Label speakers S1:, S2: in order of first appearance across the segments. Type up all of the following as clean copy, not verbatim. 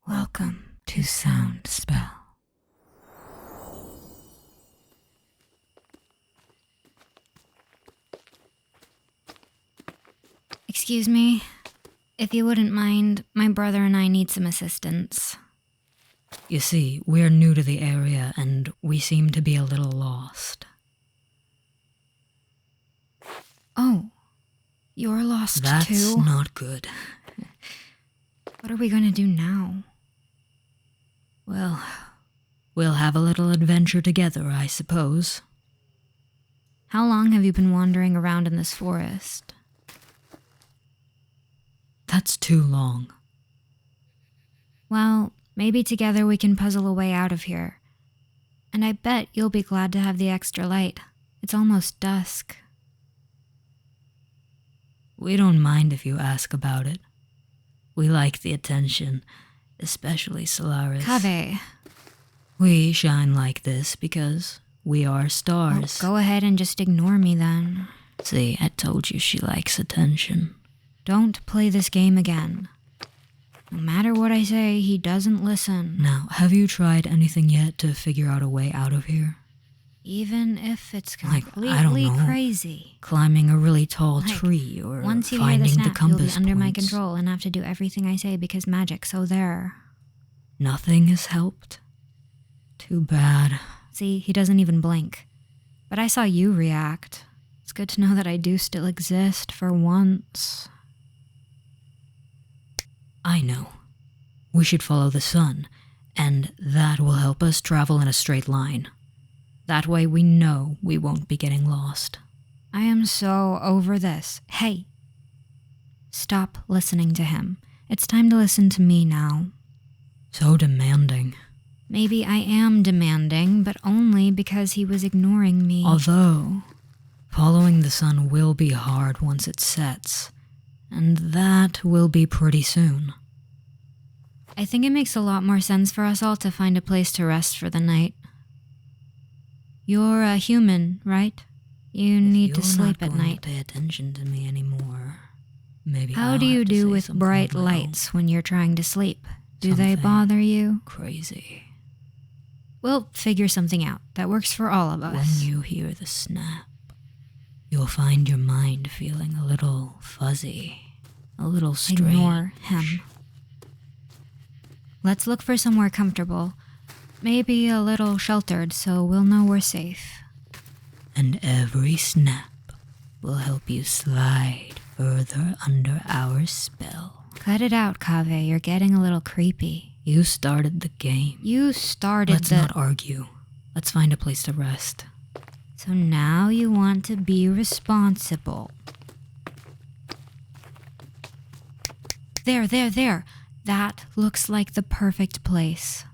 S1: Welcome to Sound Spell. Excuse me, if you wouldn't mind, my brother and I need some assistance.
S2: You see, we're new to the area and we seem to be a little lost.
S1: Oh, you're lost too?
S2: That's not good.
S1: What are we gonna do now?
S2: Well, we'll have a little adventure together, I suppose.
S1: How long have you been wandering around in this forest?
S2: That's too long.
S1: Well, maybe together we can puzzle a way out of here. And I bet you'll be glad to have the extra light. It's almost dusk.
S2: We don't mind if you ask about it. We like the attention, especially Solaris.
S1: Kaveh.
S2: We shine like this because we are stars.
S1: Well, go ahead and just ignore me then.
S2: See, I told you she likes attention.
S1: Don't play this game again. No matter what I say, he doesn't listen.
S2: Now, have you tried anything yet to figure out a way out of here?
S1: Even if it's
S2: I
S1: completely
S2: don't know.
S1: crazy.
S2: Climbing a really tall tree or
S1: once you hear the
S2: finding
S1: snap,
S2: the compass
S1: you'll be under my
S2: points.
S1: control and have to do everything I say because magic, so there.
S2: Nothing has helped. Too bad.
S1: See, he doesn't even blink. But I saw you react. It's good to know that I do still exist for once.
S2: I know. We should follow the sun, and that will help us travel in a straight line. That way we know we won't be getting lost.
S1: I am so over this. Hey! Stop listening to him. It's time to listen to me now.
S2: So demanding.
S1: Maybe I am demanding, but only because he was ignoring me.
S2: Although, following the sun will be hard once it sets, and that will be pretty soon.
S1: I think it makes a lot more sense for us all to find a place to rest for the night. You're a human, right? You need to sleep at night.
S2: If you're not going to pay attention to me anymore, maybe
S1: How do you do with bright lights when you're trying to sleep? Do they bother you?
S2: Crazy.
S1: We'll figure something out that works for all of us.
S2: When you hear the snap, you'll find your mind feeling a little fuzzy, a little strange.
S1: Ignore him. Let's look for somewhere comfortable. Maybe a little sheltered so we'll know we're safe.
S2: And every snap will help you slide further under our spell.
S1: Cut it out, Kaveh. You're getting a little creepy.
S2: You started the game.
S1: You started
S2: Let's not argue. Let's find a place to rest.
S1: So now you want to be responsible. There. That looks like the perfect place.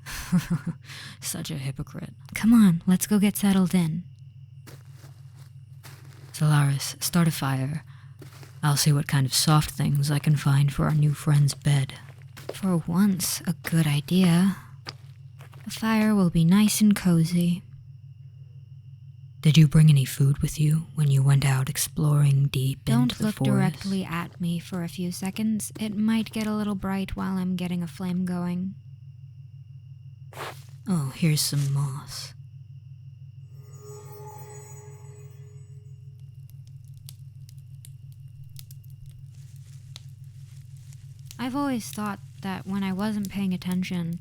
S2: Such a hypocrite.
S1: Come on, let's go get settled in.
S2: Solaris, start a fire. I'll see what kind of soft things I can find for our new friend's bed.
S1: For once, a good idea. The fire will be nice and cozy.
S2: Did you bring any food with you when you went out exploring deep into the forest?
S1: Don't look directly at me for a few seconds. It might get a little bright while I'm getting a flame going.
S2: Oh, here's some moss.
S1: I've always thought that when I wasn't paying attention,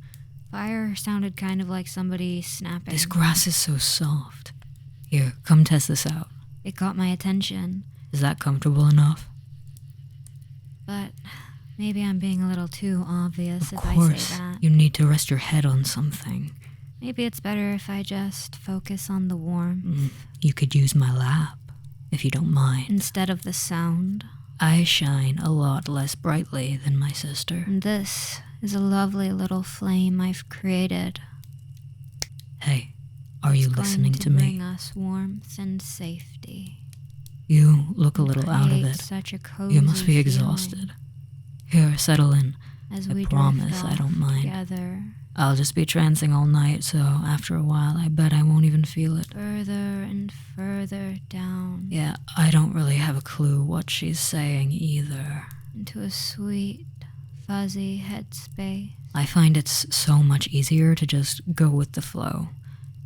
S1: fire sounded kind of like somebody snapping.
S2: This grass is so soft. Here, come test this out.
S1: It got my attention.
S2: Is that comfortable enough?
S1: But maybe I'm being a little too obvious if I say that.
S2: You need to rest your head on something.
S1: Maybe it's better if I just focus on the warmth.
S2: You could use my lap, if you don't mind.
S1: Instead of the sound.
S2: I shine a lot less brightly than my sister.
S1: And this is a lovely little flame I've created.
S2: Hey, are you listening to me?
S1: It's going to bring us warmth and safety.
S2: You look a little out of it.
S1: Such a cozy
S2: You must be exhausted. Here, settle in.
S1: As
S2: I
S1: we
S2: promise I don't mind.
S1: Together.
S2: I'll just be trancing all night, so after a while, I bet I won't even feel it.
S1: Further and further down.
S2: Yeah, I don't really have a clue what she's saying either.
S1: Into a sweet, fuzzy headspace.
S2: I find it's so much easier to just go with the flow.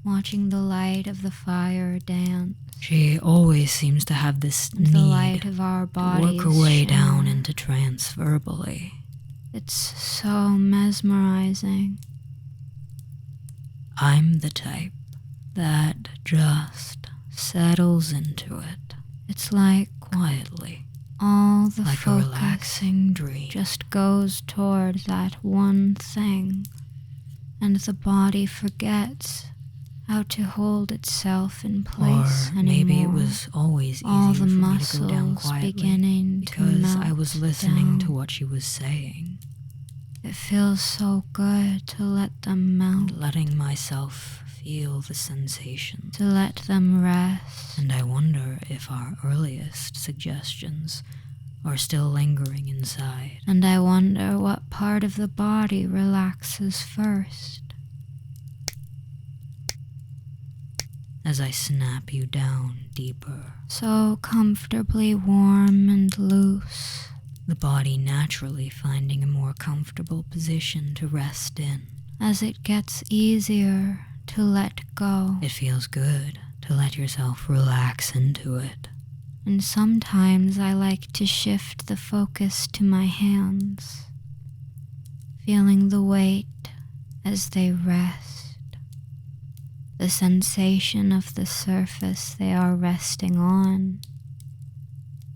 S1: watching the light of the fire dance.
S2: She always seems to have this
S1: and the light
S2: need
S1: of our
S2: to
S1: bodies
S2: work her way
S1: shimmer.
S2: down into trance verbally.
S1: It's so mesmerizing.
S2: I'm the type that just settles into it.
S1: It's like
S2: Quietly,
S1: all the
S2: like a
S1: focus
S2: relaxing dream.
S1: just goes toward that one thing, and the body forgets how to hold itself in place
S2: Or
S1: anymore.
S2: maybe it was always easier
S1: all the
S2: for me to go down
S1: muscles
S2: quietly
S1: beginning
S2: because
S1: to melt
S2: I was listening to
S1: down.
S2: what she was saying
S1: It feels so good to let them melt,
S2: and letting myself feel the sensation.
S1: to let them rest.
S2: And I wonder if our earliest suggestions are still lingering inside.
S1: And I wonder what part of the body relaxes first.
S2: As I snap you down deeper,
S1: So comfortably warm and loose.
S2: the body naturally finding a more comfortable position to rest in.
S1: As it gets easier to let go.
S2: It feels good to let yourself relax into it.
S1: And sometimes I like to shift the focus to my hands, feeling the weight as they rest, the sensation of the surface they are resting on.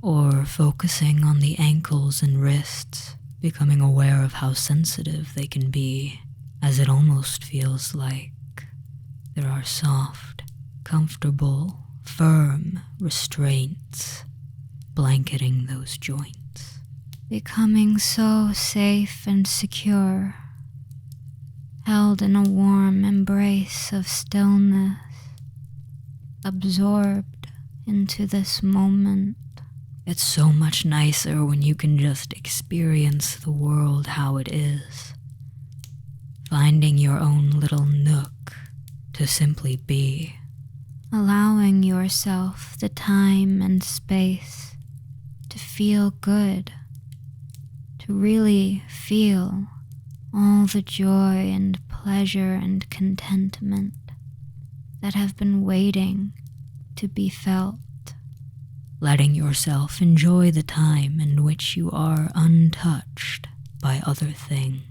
S2: Or focusing on the ankles and wrists, becoming aware of how sensitive they can be, as it almost feels like there are soft, comfortable, firm restraints blanketing those joints.
S1: Becoming so safe and secure, held in a warm embrace of stillness, absorbed into this moment.
S2: It's so much nicer when you can just experience the world how it is, finding your own little nook to simply be.
S1: Allowing yourself the time and space to feel good, to really feel all the joy and pleasure and contentment that have been waiting to be felt.
S2: Letting yourself enjoy the time in which you are untouched by other things.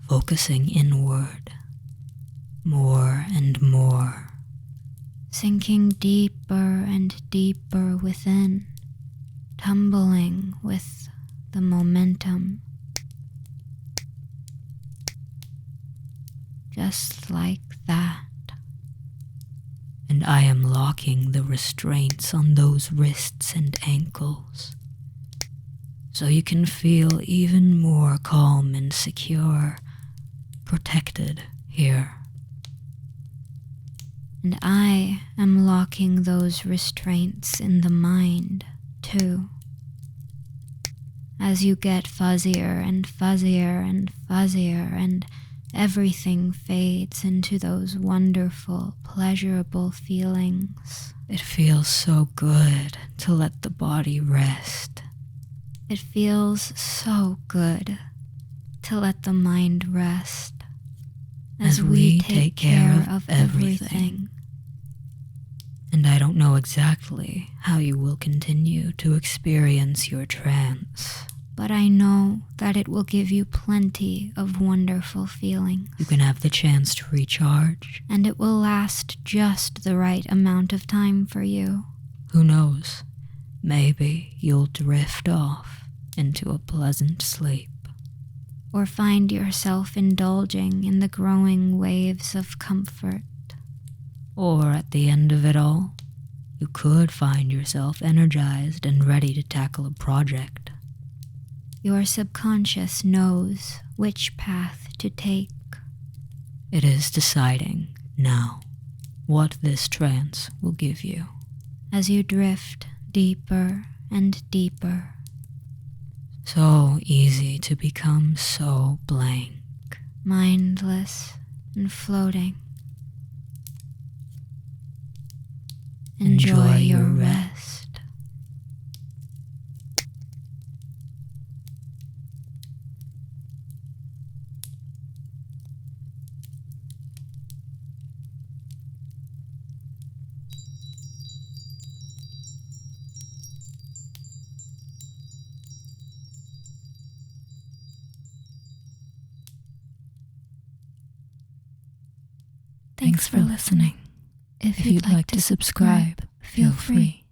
S2: Focusing inward, more and more.
S1: Sinking deeper and deeper within, tumbling with the momentum. Just like that.
S2: And I am locking the restraints on those wrists and ankles, so you can feel even more calm and secure, protected here.
S1: And I am locking those restraints in the mind, too. As you get fuzzier and fuzzier and fuzzier, and everything fades into those wonderful, pleasurable feelings.
S2: It feels so good to let the body rest.
S1: It feels so good to let the mind rest as we take care of everything.
S2: And I don't know exactly how you will continue to experience your trance.
S1: But I know that it will give you plenty of wonderful feelings.
S2: You can have the chance to recharge.
S1: And it will last just the right amount of time for you.
S2: Who knows? Maybe you'll drift off into a pleasant sleep.
S1: Or find yourself indulging in the growing waves of comfort.
S2: Or at the end of it all, you could find yourself energized and ready to tackle a project.
S1: Your subconscious knows which path to take.
S2: It is deciding now what this trance will give you.
S1: As you drift deeper and deeper.
S2: So easy to become so blank.
S1: Mindless and floating.
S2: Enjoy your
S1: rest.
S2: Thanks for listening. If you'd like to subscribe, feel free.